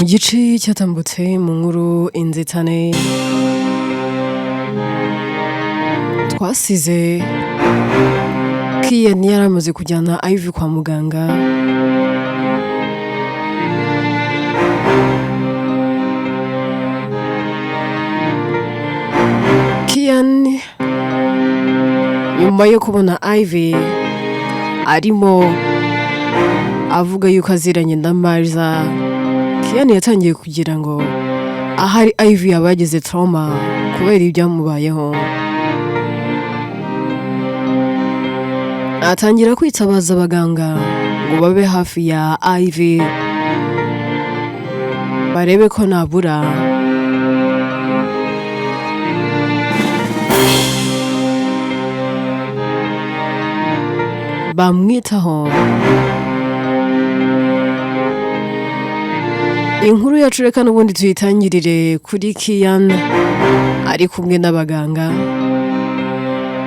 gice cyatambutse mu nkuru inzitane twasize Kian yaramaze kujyana Ivy kwa muganga Kian nyuma yo kubona Ivy arimo avuga yuko aziranye na Marza, Kian yatangiye kugira ngo ahari Ivy yabagize trauma kubera ibyamubayeho. Atangira kwitabaza abaganga ngo babe hafi ya Ivy barebe ko nabura bamwitaho. Inkuru yacu reka n'ubundi tuyitangirire kuri Kian ari kumwe n'abaganga.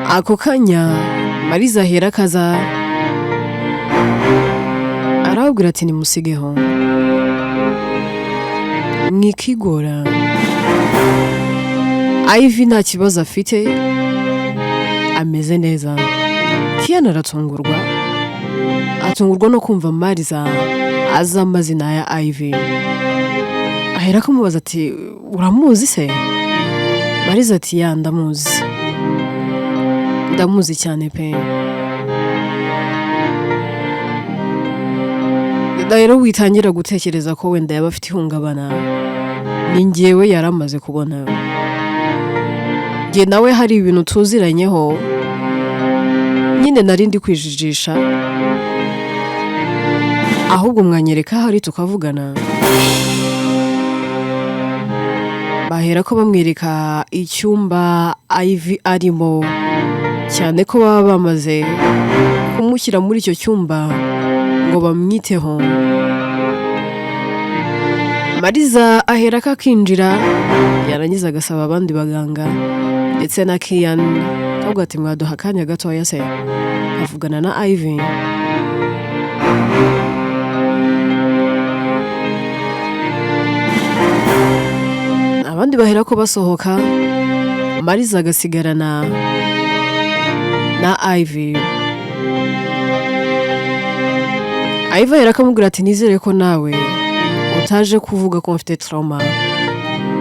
Ako kanya Marza ahera kaza arabwira ati nimusigeho mwikigora, Ivy nta kibazo afite ameze neza. Kian aratungurwa no kumva Marza azi amazina ya Ivy. Ahera kumubaza ati uramuzi se? Marza ati ya ndamuzi cyane pe. Rero witangira gutekereza ko wenda yaba afite ihungabana, ni njyewe yaramaze kubona. Nge nawe hari ibintu tuziranyeho nyine narindi kwijijisha, ahubwo mwanyereka hari tukavugana. Bahera ko bamwereka icyumba Ivy arimo, cyane ko baba bamaze kumushyira muri icyo cyumba ngo bamwiteho. Marza ahera ko akinjira, yarangiza agasaba abandi baganga ndetse na Kian kavuga ati mwaduha akanya gatoya se avugana na Ivy. Abandi bahera ko basohoka, Marza agasigarana na Ivy. Ivy ahera akamubwira ati nizere ko nawe utaje kuvuga ko mfite trauma,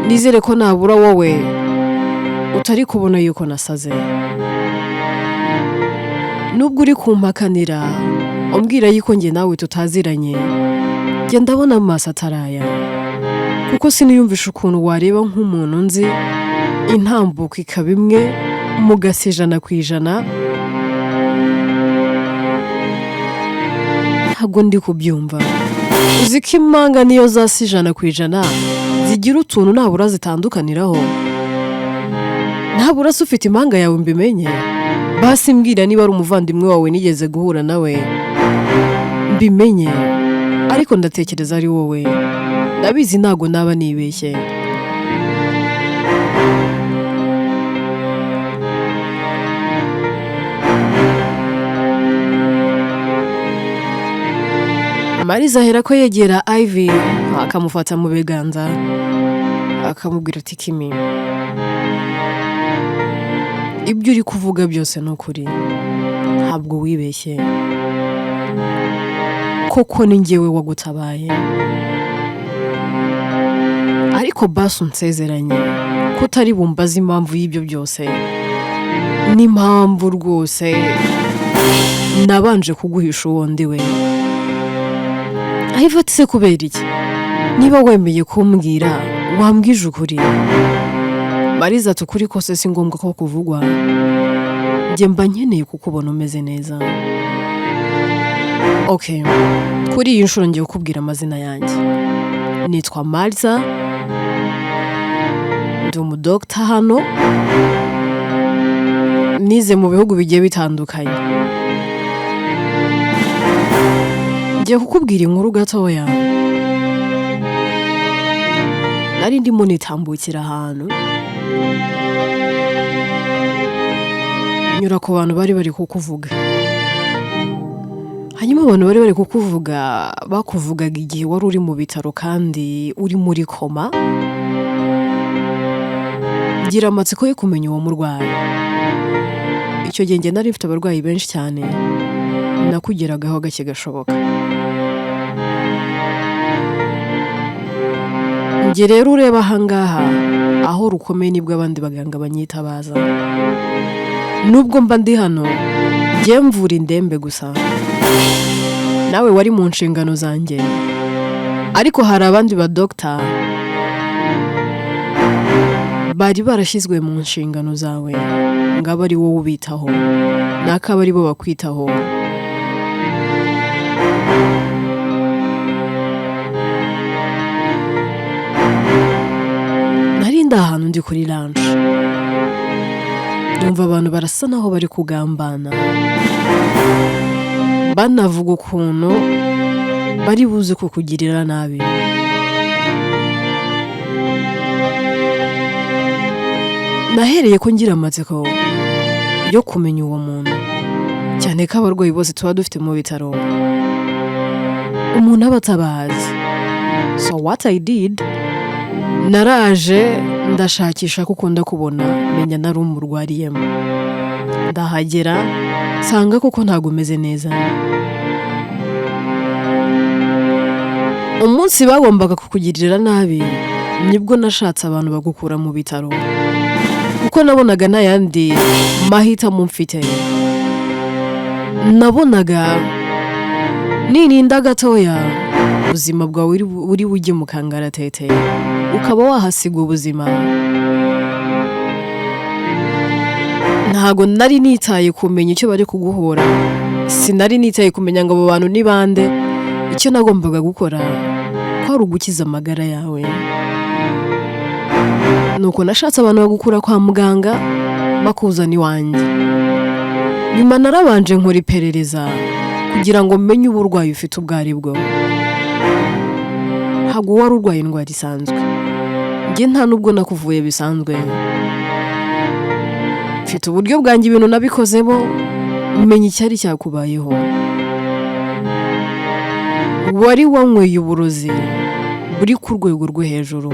nizere ko nabura wowe utari kubona yuko nasaze. Nubwo uri kumpakanira umbwira yuko nge nawe tutaziranye, nge ndabona amaso ataraya, kuko siniyumvisha ukuntu wareba nk'umuntu nzi intambuko ikaba imwe mugasi 100%. Ntabwo ndi kubyumva. Uzi ko impanga niyo zasi 100% zigira utuntu nabura zitandukaniraho. Ntabura se ufite impanga yawe mbimenye, basi mbwira niba ari umuvandimwe wawe nigeze guhura nawe mbimenye, ariko ndatekereza ari wowe. Ndabizi ntago naba nibeshye. Marza ahera ko yegera Ivy akamufata mu biganza akamubwira ati Kimi, ibyo uri kuvuga byose ni ukuri, ntabwo wibeshye, koko ni njyewe wagutabaye, ariko basi unsezeranye ko utari bumbaza impamvu y'ibyo byose. N'impamvu rwose nabanje kuguhisha uwo ndiwe. Ivy ati se kubera iki? Niba wemeye kumbwira wambwije ukuri. Marza ati ukuri kose si ngombwa ko kuvugwa, nge mba nkeneye kukubona umeze neza. Okay, kuri iyi nshuro ngiye kukubwira amazina yanjye. Nitwa Marza, ndi umudokita hano, nize mu bihugu bigiye bitandukanye. Ngiye kukubwira inkuru gatoya. Nari ndimo nitambukira ahantu, nyura ku bantu bari kukuvuga, hanyuma abantu bari kukuvuga bakuvugaga igihe wari uri mu bitaro kandi uri muri koma, gira amatsiko yo kumenya uwo murwayi. Icyo gihe njye nari mfite abarwayi benshi cyane nakugeragaho gake gashoboka. Njye rero ureba ahangaha aho rukomeye nibwo abandi baganga banyitabaza. Nubwo mba ndi hano njye mvura indembe gusa, nawe wari mu nshingano zanjye, ariko hari abandi ba doctor bari barashyizwe mu nshingano zawe ngo abe ari wowe ubitaho n'akaba ari bo bakwitaho. Nari ndi ahantu ndi kuri lunch, numva abantu barasa naho bari kugambana, banavuga ukuntu bari buze kukugirira nabi. Nahereye ko ngira amatsiko yo kumenya uwo muntu, cyane ko abarwayi bose tuba dufite mu bitaro umuntu aba atabazi. So what I did, naraje ndashakisha kuko ndakubona menya nari umurwariyemo. Ndahagera nsanga kuko ntago meze neza. Umunsi bagombaga kukugirira nabi nibwo nashatse abantu bagukura mu bitaro, kuko nabonaga n'ayandi mahitamo mfite. Nabonaga nirinda gatoya ubuzima bwawe uri bujye mu kangaratete, ukaba wahasiga ubuzima. Ntago nari nitaye kumenya icyo bari kuguhora, sinari nitaye kumenya ngo abo bantu ni bande. Icyo nagombaga gukora kwari ugukiza amagara yawe. Nuko nashatse abantu bagukura kwa muganga bakuzana iwanjye. Nyuma narabanje nkora iperereza kugira ngo menye uburwayi ufite ubwo ari bwo. Ntago wari urwaye indwara isanzwe, njye nta nubwo nakuvuye bisanzwe. Mfite uburyo bwanjye ibintu nabikozemo, menya icyari cyakubayeho. Wari wanyweye uburozi buri ku rwego rwo hejuru,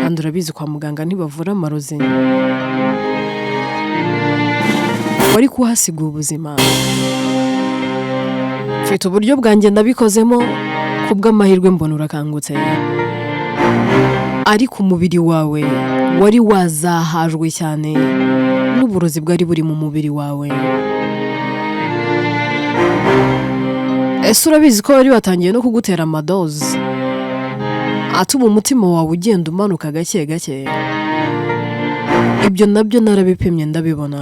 kandi urabizi kwa muganga ntibavura amarozi. Wari kuhasiga ubuzima. Mfite uburyo bwanjye nabikozemo, kubw'amahirwe mbona urakangutse, ariko umubiri wawe wari wazahajwe cyane n'uburozi bwari buri mu mubiri wawe. Ese urabizi ko bari batangiye no kugutera amadoze atuma umutima wawe ugenda umanuka gake gake? Ibyo nabyo narabipimye ndabibona.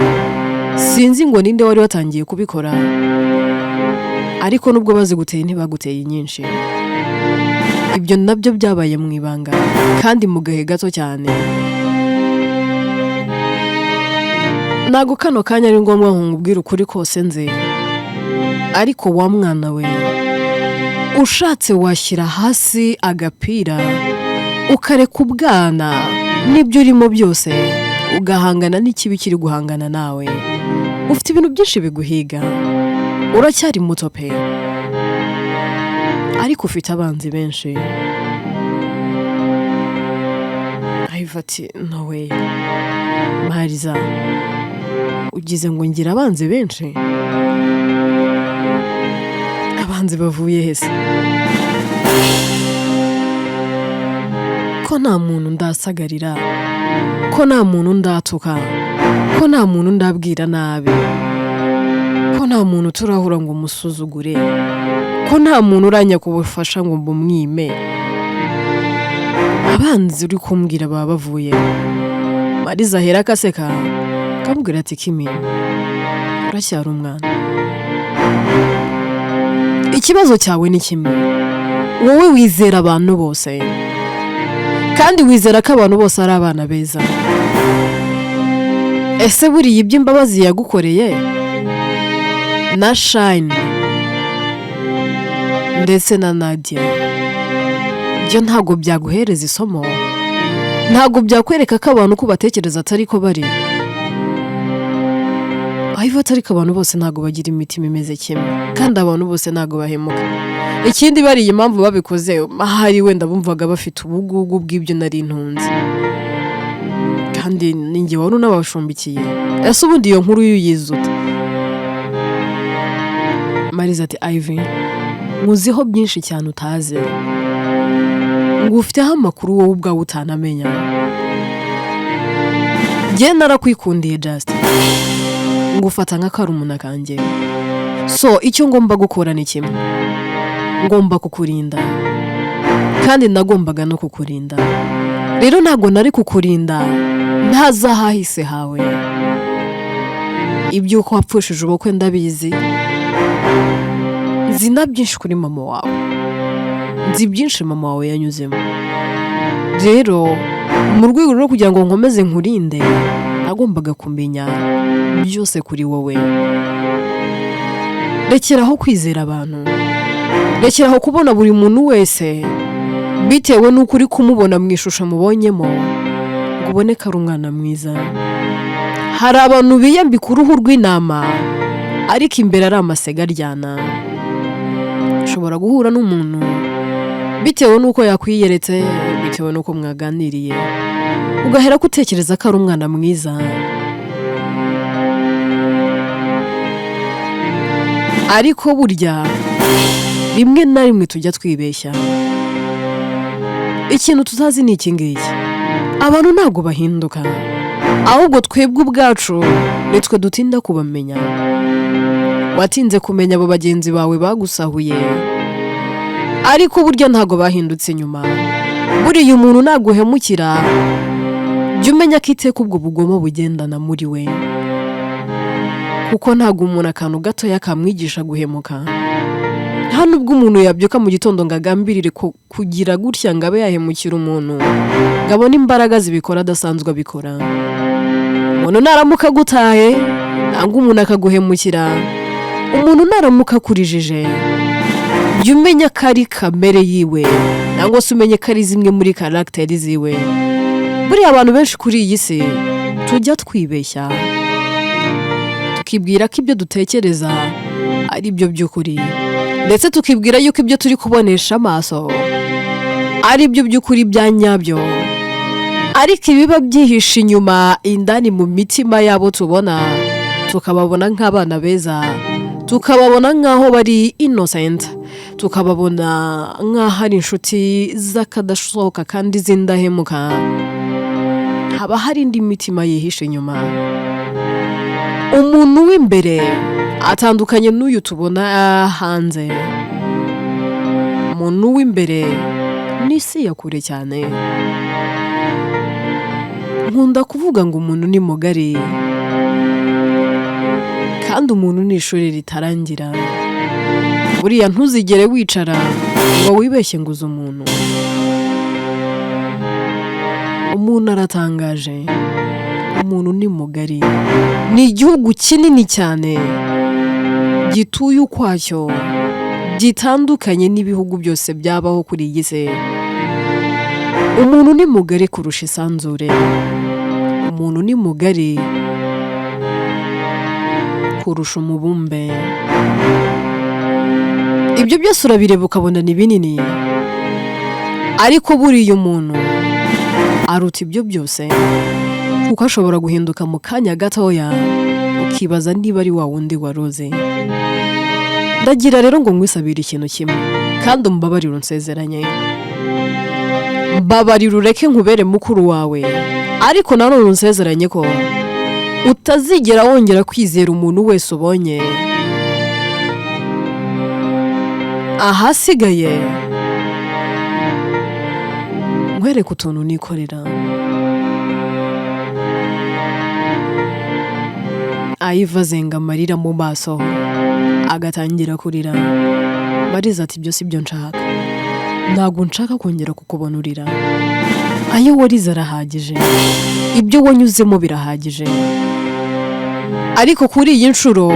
Sinzi ngo ninde wari watangiye kubikora, ariko nubwo baziguteye ntibaguteye nyinshi. Ibyo nabyo byabaye mu ibanga kandi mu gahe gato cyane. Nago kano kanya ari ngombwa nkubwira ukuri kose nze, ariko wa mwana we, ushatse washyira hasi agapira ukareka ubwana n'ibyo urimo byose ugahangana n'ikibi kiri guhangana nawe. Ufite ibintu byinshi biguhiga, uracyari muto pe, ariko ufite abanzi benshi. Ati no way Mariza, ugize ngo ngira abanzi benshi? Abanzi bavuye hese? Ko nta muntu ndasagarira, ko nta muntu ndatuka, ko nta muntu ndabwira nabi, ko nta muntu turahura ngo musuzugure, ko nta muntu uranya kubufasha ngo mbumwime. Abanzi uri kumbwira baba bavuye. Mariza hera kaseka kambwira ati Kimi, uracyari umwana. Ikibazo cyawe ni kimwe, wowe wizera abantu bose, kandi wizera ko abantu bose ari abana beza. Ese buriya iby'imbabazi yagukoreye na Shine ndetse na Nadia byo ntago byaguhereza isomo? Ntago byakwereka ko abantu ko batekereza atari ko bari? ayivata ariko abantu bose ntago bagira imitima imeze kimwe kandi abantu bose ntago bahemuka. Ikindi bariye impamvu babikoze ahari wenda bumvaga bafite ubugugu bw'ibyo nari ntunze kandi ninjye wari unabashumbikiye. Ese ubundi iyo nkuru yuyizuta? Mariza ati Ivy, muziho byinshi cyane utazi, ngo ufiteho amakuru wowe ubwawe utanamenya. Njye narakwikundiye just ngufata nk'akarumuna kanjye, so icyo ngomba gukora ni kimwe, ngomba kukurinda kandi nagombaga no kukurinda. Rero ntago nari kukurinda ntazahahise hawe. Ibyuko wapfushije ubukwe ndabizi, nzi na byinshi kuri mama wawe, nzi byinshi mama wawe yanyuzemo. Rero mu rwego rwo kugira ngo nkomeze nkurinde nagombaga kumenya byose kuri wowe. Rekeraho kwizera abantu, rekeraho kubona buri muntu wese bitewe n'uko uri kumubona mu ishusho mubonyemo ngo ubone ko ari umwana mwiza. Hari abantu biyambika uruhu rw'intama ariko imbere ari amasega aryana. Ushobora guhura n'umuntu bitewe n'uko yakwiyeretse, bitewe n'uko mwaganiriye, ugahera gutekereza ko ari umwana mwiza, ariko burya rimwe na rimwe tujya twibeshya. Ikintu tutazi ni iki ngiki, abantu ntago bahinduka, ahubwo twebwe ubwacu nitwe dutinda kubamenya. Watinze kumenya abo bagenzi bawe bagusahuye, ariko burya ntago bahindutse nyuma. Buriya umuntu naguhemukira jya umenya ko iteka ubwo bugoma bugendana muri we, kuko ntago umuntu akantu gatoya kamwigisha guhemuka. Nta nubwo umuntu yabyuka mu gitondo ngo agambirire kugira gutya ngo abe yahemukira umuntu, ngo abone imbaraga zibikora adasanzwe abikora. Umuntu naramuka gutahe nangwa umuntu akaguhemukira, umuntu naramuka kurijije jya umenya ko ari kamere yiwe, nangwa se umenye ko ari zimwe muri karagiteri ziwe. Buriya abantu benshi kuri iyi si tujya twibeshya, tukibwira ko ibyo dutekereza ari byo by'ukuri, ndetse tukibwira yuko ibyo turi kubonesha amaso ari byo by'ukuri bya nyabyo, ariko ibiba byihishe inyuma indani mu mitima yabo tubona, tukababona nk'abana beza, tukababona nk'aho bari innocent, tukababona nk'aho ari inshuti z'akadashoboka kandi z'indahemuka. Haba hari indi mitima yihishe inyuma. Umuntu w'imbere atandukanye n'uyu tubona hanze. Umuntu w'imbere ni isi ya kure cyane. Nkunda kuvuga ngo umuntu ni mugari kandi umuntu ni ishuri ritarangira. Buriya ntuzigere wicara ngo wibeshye ngo uzi umuntu. Umuntu aratangaje, umuntu ni mugari, ni igihugu kinini cyane gituye ukwacyo, gitandukanye n'ibihugu byose byabaho kuri iyi si. Umuntu ni mugari kurusha isanzure, umuntu ni mugari kurusha umubumbe. Ibyo byose urabireba ukabona ni binini, ariko buriya umuntu aruta ibyo byose, kuko ashobora guhinduka mu kanya gatoya ukibaza niba ari wa wundi waroze. Ndagira rero ngo ngwisabire ikintu kimwe kandi umbabarire unsezeranye. Mbabarire ureke nkubere mukuru wawe, ariko nanone unsezeranye ko utazigera wongera kwizera umuntu wese ubonye. Ahasigaye nkwereke utuntu nikorera. Ayiva azenga amarira mu maso agatangira kurira. Mariza ati ibyo si byo nshaka, ntabwo nshaka kongera kukubona urira. Ayo warize arahagije, ibyo wanyuzemo birahagije, ariko kuri iyi nshuro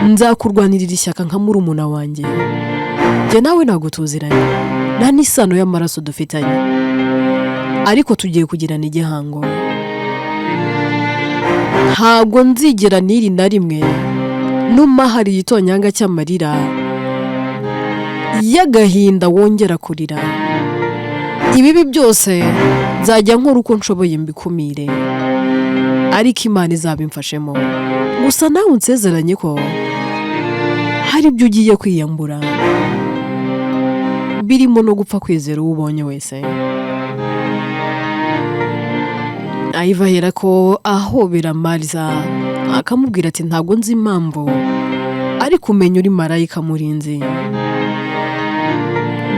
nzakurwanirira ishyaka nka murumuna wanjye. Njye nawe ntabwo tuziranye, nta n'isano y'amaraso dufitanye, ariko tugiye kugirana igihango. ntabwo nzigera n'iri na rimwe numa hari igitonyanga cy'amarira y'agahinda wongera kurira. Ibibi byose nzajya nkora uko nshoboye mbikumire, ariko Imana izabimfashemo. Gusa nawe unsezeranye ko hari ibyo ugiye kwiyambura, birimo no gupfa kwizera uwo ubonye wese. Iva ahera ko ahobera Mariza akamubwira ati ntabwo nzi impamvu, ariko umenya uri marayika murinzi,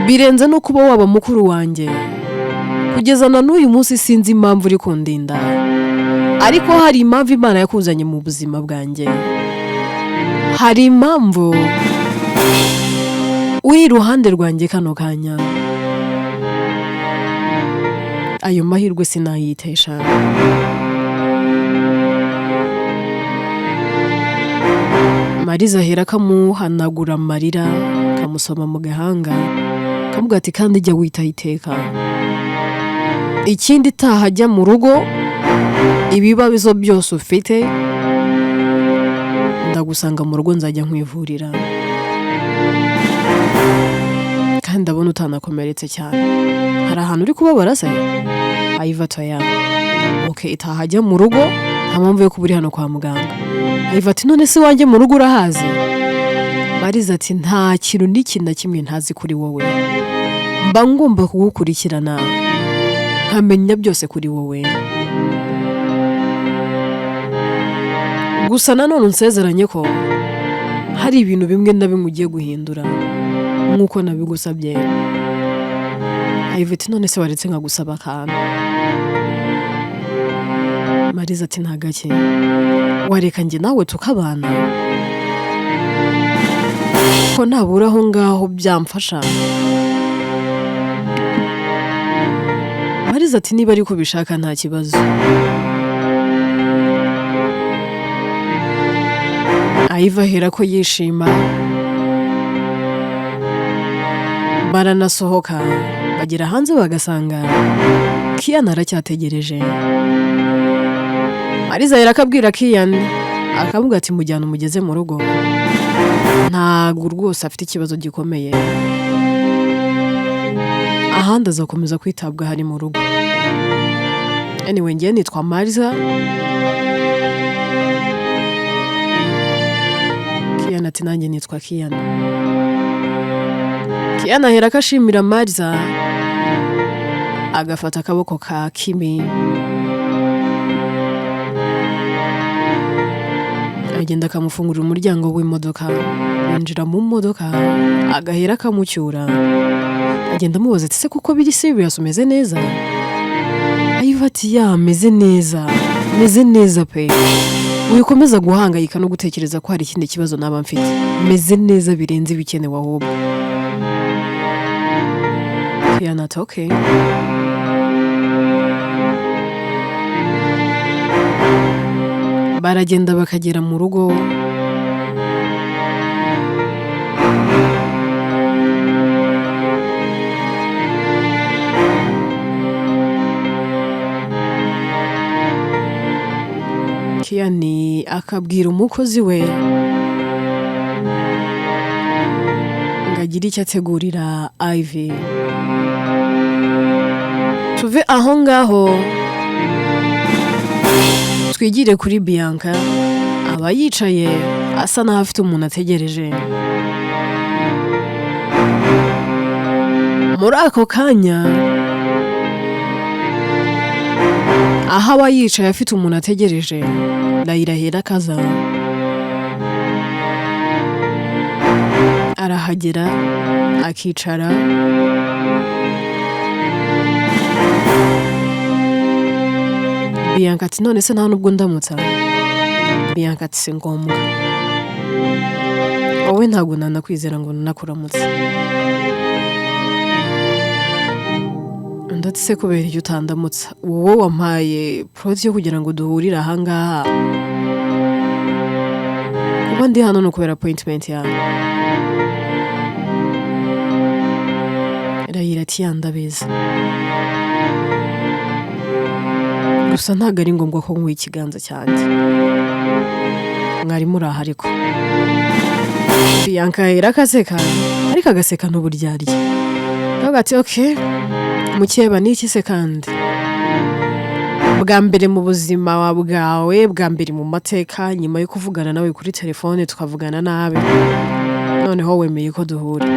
birenze no kuba waba mukuru wanjye. Kugeza na n'uyu munsi sinzi impamvu uri kundinda, ariko hari impamvu Imana yakuzanye mu buzima bwanjye. Hari impamvu uri iruhande rwanjye kano kanya. Ayo mahirwe sinayitesha. Mariza ahera akamuhanagura amarira, akamusoma mu gahanga, akamubwira ati kandi jya witaho iteka. Ikindi taha ajya mu rugo, ibibazo byose ufite ndagusanga mu rugo, nzajya nkwivurira. Kandi ndabona utanakomeretse cyane. Hari ahantu uri kubabara se? Iva toya. Okay, itaha ajya mu rugo, nta mpamvu yo kuba uri hano kwa muganga. Iva ati none se wanjye mu rugo urahazi? Mariza ati nta kintu n'ikintu na kimwe ntazi kuri wowe. Mba ngomba kugukurikirana nkamenya byose kuri wowe. Gusa nanone unsezeranye ko hari ibintu bimwe na bimwe ugiye guhindura nk'uko nabigusabye. Iva ati none se waretse nkagusaba akantu? Mariza ati nta gake, wareka njye nawe tukabana ko nabura aho ngaho byamfasha. Mariza ati niba ariko bishaka nta kibazo. Iva ahera ko yishima, baranasohoka bagera hanze bagasanga Kian aracyategereje. Mariza ahera akabwira Kian, akavuga ati mujyana umugeze mu rugo, ntabwo rwose afite ikibazo gikomeye, ahandi azakomeza kwitabwa hari mu rugo. Anyway, ngiye nitwa Mariza. Kian ati nanjye nitwa Kian. Kian ahera akashimira Mariza, agafata akaboko ka Kimi, agenda akamufungurira umuryango w'imodoka, yinjira mu modoka, agahera akamucyura, agenda amubaza ati se kuko biri serious umeze neza? Iva ati ya meze neza pe, wikomeza guhangayika no gutekereza ko hari ikindi kibazo naba mfite. Meze neza birenze ibikenewe ahubwo. Kian ati okay. Baragenda bakagera mu rugo. Kian akabwira umukozi we ngo agire icyo ategurira Ivy. Tuve aho ngaho twigire kuri Bianca, aba yicaye asa naho afite umuntu ategereje. Muri ako kanya aho aba yicaye afite umuntu ategereje, Ndayirahera akaza. Arahagera akicara, Bianca ati none se nta nubwo ndamutsa? Bianca ati si ngombwa, wowe ntabwo nanakwizera ngo nakuramutse. Ndetse se kubera iyo utandamutsa? Wowe wampaye proti yo kugira ngo duhurire ahangaha, kuba ndi hano no kubera appointment yawe. Ndayira ati yandabizi, gusa ntago ari ngombwa ko nk'uha ikiganza cyanjye. Mwari muri aha ariko Bianca irakaseka ariko agaseka n'uburyarya. Kavuga ati okay, mukeba n'iki se kandi? Bwa mbere mu buzima bwawe, bwa mbere mu mateka, nyuma yo kuvugana nawe kuri telefone tukavugana nabi, noneho wemeye ko duhura.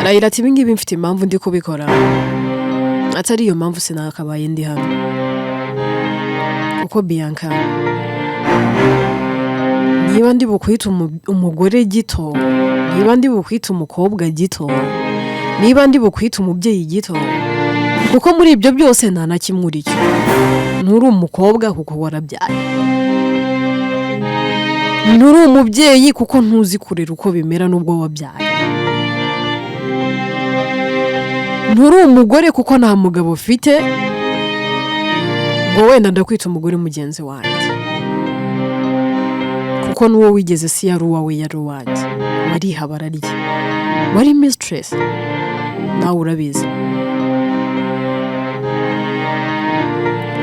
Arayira ati ibingibi mfite impamvu ndi kubikora, atari iyo mpamvu sinakabaye ndi hano. Kuko Bianca, niba ndi bukwita umugore gito, niba ndi bukwita umukobwa gito, niba ndi bukwita umubyeyi gito, kuko muri ibyo byose nta na kimwe uri cyo. Nturi umukobwa kuko warabyaye, nturi umubyeyi kuko ntuzi kurera uko bimera n'ubwo wabyaye, nturi umugore kuko nta mugabo ufite ngo wenda ndakwita umugore mugenzi wanjye, kuko n'uwo wigeze si yari uwawe yari uwanjye. Wariha bararya, wari mistress, nawe urabizi.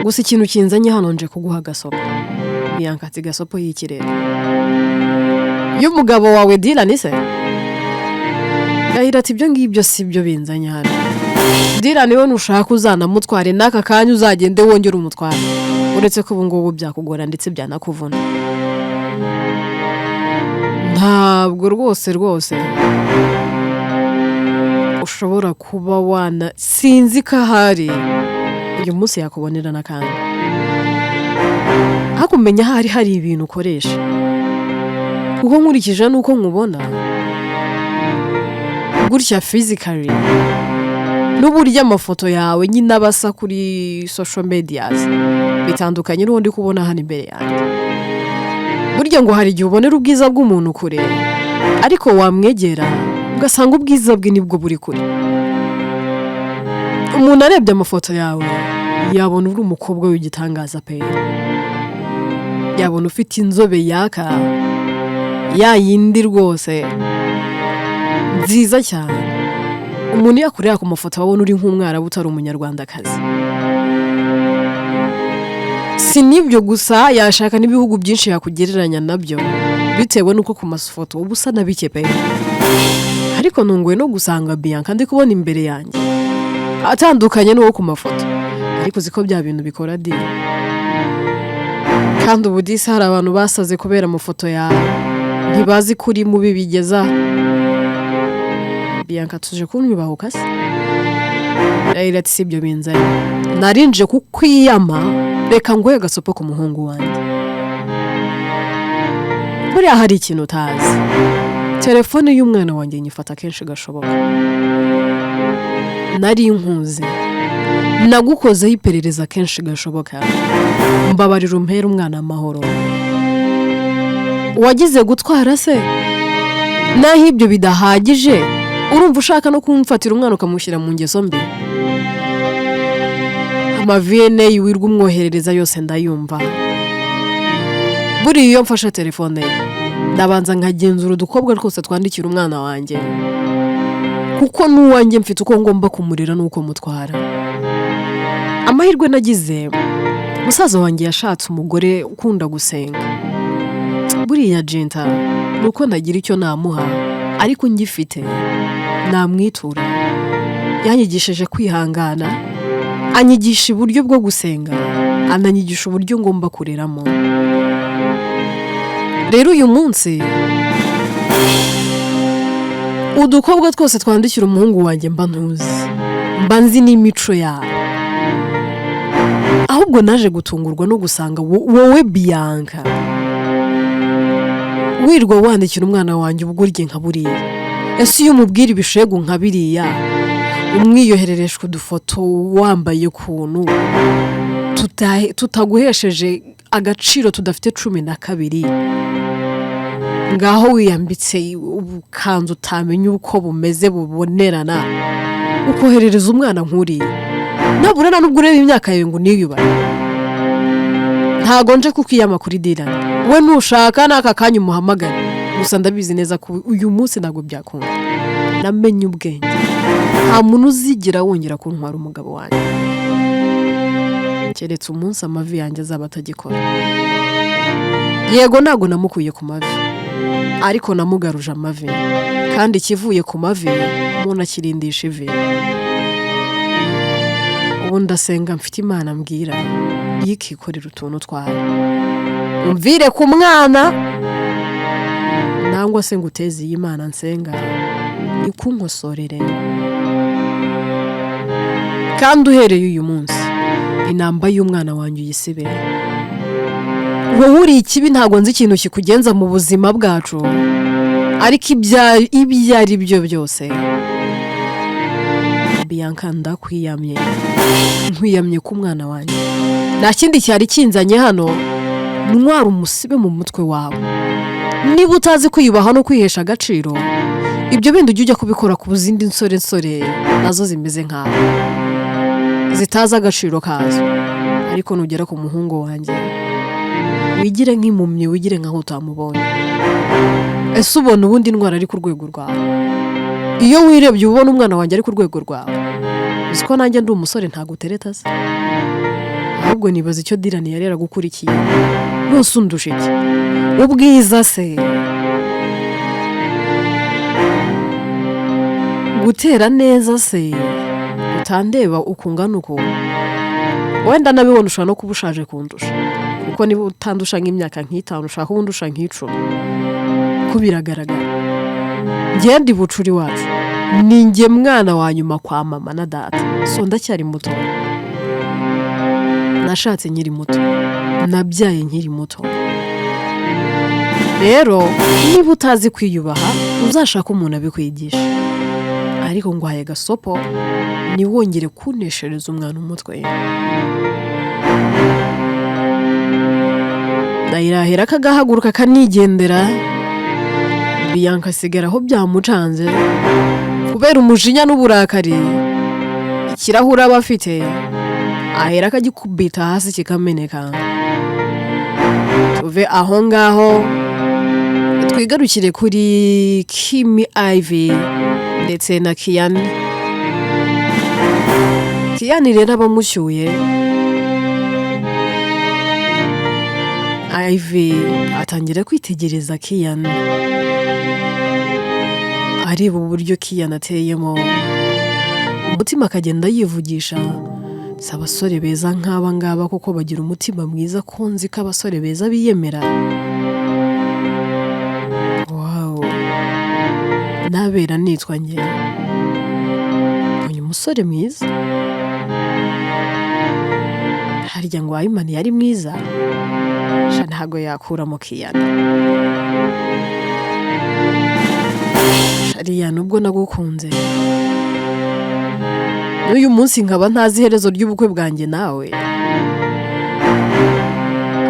Gusa ikintu kinzanye hano nje kuguha gasopo. Bianca ati gasopo y'ikirere y'umugabo wawe Dylan se? Yahira ati ibyo ngibyo si byo binzanye hano. Dylan we nushaka uzanamutware n'aka kanya uzagende wongera umutware, uretse ko ubu ngubu byakugora ndetse byanakuvuna. Ntabwo rwose ushobora kuba wana sinzi ko ahari uyu munsi yakubonera n'akandi. Hakumenya hari ibintu ukoresha, kuko nkurikije nuko nkubona gutya physically n'uburyo amafoto yawe nyine abasa kuri social medias bitandukanye n'undi kubona hano imbere yanjye. Burya ngo hari igihe ubonera ubwiza bw'umuntu kure, ariko wamwegera ugasanga ubwiza bwe nibwo buri kure. Umuntu arebye amafoto yawe yabona uri umukobwa w'igitangaza pe, yabona ufite inzobe yaka, ya yindi rwose nziza cyane. Umuntu yakureba ku mafoto abona uri nk'umwarabu utari umunyarwandakazi. Si nibyo gusa, yashaka n'ibihugu byinshi yakugereranya nabyo bitewe nuko ku mafoto uba usa na bike pe. Ariko ntunguwe no gusanga Bianca ndi kubona imbere yanjye atandukanye n'uwo ku mafoto. Ariko ziko bya bintu bikora di, kandi ubu disi hari abantu basaze kubera amafoto yawe, ntibazi kuri mubi bigeza. Bianca tuje kunyubahuka se? Yahira ati sibyo binzanye, narinje kukwiyama, reka nguhe gasopo ku muhungu wanjye. Buriya hari ikintu utazi, telefone y'umwana wanjye nyifata kenshi gashoboka. Nari nkuze, nagukozeho iperereza kenshi gashoboka, mbabarira umpera umwana amahoro. Wagize gutwara se? Naho ibyo bidahagije, urumva ushaka no kumfatira umwana ukamushyira mu ngeso mbi? Amaviyene yiwirwa umwoherereza yose ndayumva. Buriya iyo mfashe telefone ndabanza nkagenzura udukobwa twose twandikira umwana wanjye, kuko n'uwanjye mfite uko ngomba kumurera n'uko mutwara. Amahirwe nagize, musaza wanjye yashatse umugore ukunda gusenga. Buriya Jinta nuko nagira icyo namuha, ariko ngifite namwitura. Yanyigishije kwihangana, anyigisha uburyo bwo gusenga, ananyigisha uburyo ngomba kureramo. Rero uyu munsi udukobwa twose twandikira umuhungu wanjye mba nzi n'imico yawe. Ahubwo naje gutungurwa no gusanga wowe Bianca wirwa wandikira umwana wanjye ubugoryi nka buriya. Ese iyo umubwira ibishegu nka biriya, umwiyoherereshwa udufoto wambaye kuntu tutaguhesheje agaciro, tudafite 12, ngaho wiyambitse ubukanzu utamenya uko bumeze bubonerana, ukoherereza umwana nk'uriya, naburana n'ubwo ureba imyaka yawe ngo niyubare. Ntago nje kukiyama kuri Dylan, we nushaka n'aka kanya umuhamagara. Gusa ndabizi neza ko uyu munsi ntago byakunda. Namenye ubwenge, nta muntu uzigira wongera kuntwara umugabo wanjye. keretse umunsi amavi yanjye azaba atagikora. Yego ntago namukuye ku mavi, ariko namugaruje amavi, kandi ikivuye ku mavi umuntu akirindisha ivi. Ubu ndasenga mfite Imana mbwira yikikorera utuntu twayo. Umvire ku mwana nangwa se nguteze iyi Imana nsenga ikunkosorere. Kandi uhereye uyu munsi inamba y'umwana wanjye uyisibe. Wowe uri ikibi ntago nzi ikintu kikugenza mu buzima bwacu, ariko ibyo ari byo byose Bianca ndakwiyamye, nkwiyamye ku mwana wanjye. Nta kindi cyari kinzanye hano, ntwara umusibe mu mutwe wawe. Niba utazi kwiyubaha no kwihesha agaciro, ibyo bindi ujya kubikora ku zindi nsore nazo zimeze nkawe, zitaza agaciro kazo. Ariko nugera ku muhungu wanjye wigire nk'impumyi, wigire nkaho utamubonye. Ese ubona ubundi ndwara ari ku rwego rwawe? Iyo wirebye ubona umwana wanjye ari ku rwego rwawe, uzi ko nanjye ndi umusore ntagutereta se? Ahubwo nibaza icyo Dylan yari yaragukurikiye. Yose undusha iki? Ubwiza se? Gutera neza se? Utandeba ukungana uko? Wenda nabibona ushaka no kuba ushaje kundusha, kuko niba utandusha nk'imyaka nk'itanu ushaka ubundi usha nk'icumi, ko biragaragara. Njye ndi bucuri wacu, ni njye mwana wa nyuma kwa mama na data, so ndacyari muto. Nashatse nkiri muto, nabyaye nkiri muto. Rero niba utazi kwiyubaha uzashaka umuntu abikwigisha, ariko ngwaye gasopo niwongere kuneshereza umwana umutwe. Ndayirahira kagahaguruka kanigendera. Bianca asigara aho byamucanze kubera umujinya n'uburakari. Ikirahuri aba afite ahera akagikubita hasi kikameneka. Tuve aho ngaho twigarukire kuri Kimi Ivy ndetse na Kian. Kian rero abamushyuye, Ivy atangira kwitegereza Kian, areba uburyo Kian ateyemo, umutima akagenda yivugisha. Si abasore beza nk'aba ngaba kuko bagira umutima mwiza, ko nzi ko abasore beza biyemera. Wow, nabera nitwa njye uyu musore mwiza. Harya ngo Ayman yari mwiza? Ntago yakura mu Kian. Shariya nubwo nagukunze, n'uyu munsi nkaba ntazi iherezo ry'ubukwe bwanjye nawe,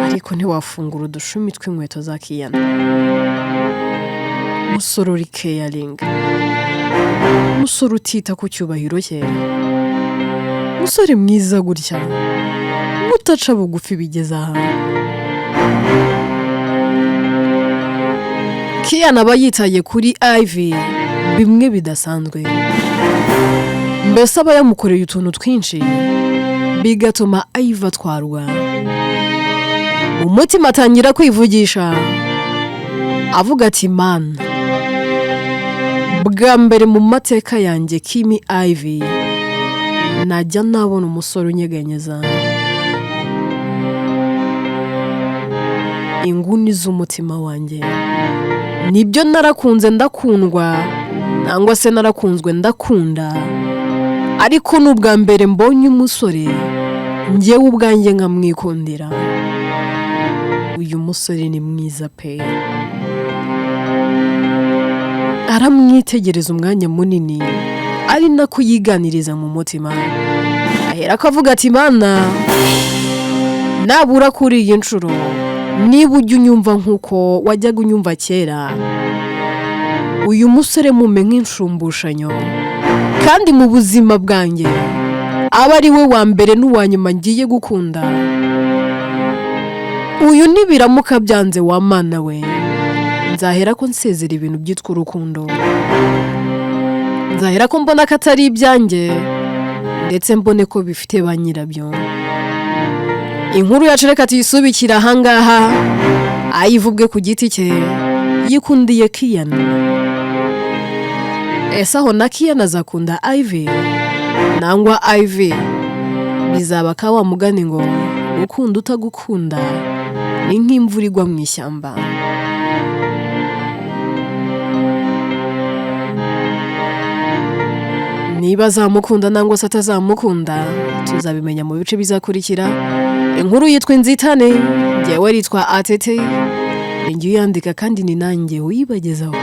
ariko ntiwafungura udushumi tw'inkweto za Kian. Musore uri caring, musore utita ku cyubahiro cye, musore mwiza gutya, utaca bugufi bigeze aha. Kian aba yitaye kuri Ivy bimwe bidasanzwe, mbese aba yamukoreye utuntu twinshi bigatuma Ivy atwarwa. Umutima atangira kwivugisha avuga ati man, bwa mbere mu mateka yanjye Kimi Ivy najya nabona umusore unyeganyeza inguni z'umutima wanjye. Nibyo narakunze ndakundwa, nangwa se narakunzwe ndakunda, ariko n'ubwa mbere mbonye umusore njyewe ubwanjye nkamwikundira. Uyu musore ni mwiza pe. Aramwitegereza umwanya munini, ari nako yiganiriza mu mutima. Ahera akavuga ati mana, nabura kuri iyi nshuro niba ujya unyumva nk'uko wajyaga unyumva kera, uyu musore mume nk'inshumbushanyo, kandi mu buzima bwanjye aba ari we wa mbere n'uwa nyuma ngiye gukunda. Uyu nibiramuka byanze wa mana we, nzahera ko nsezera ibintu byitwa urukundo, nzahera ko mbona ko atari ibyanjye, ndetse mbone ko bifite ba nyirabyo. inkuru yacu reka tuyisubikira ahangaha ayivubwe ku giti cye yikundiye Kian. Ese aho na Kian azakunda Ivy nangwa Ivy bizaba ka wa mugani ngo ukunda utagukunda ni nk'imvura igwa mu ishyamba. Niba azamukunda nangwa se atazamukunda tuzabimenya mu bice bizakurikira. Inkuru yitwa Inzitane, njyewe yitwa Atete, ninjye uyandika kandi ni nanjye uyibagezaho.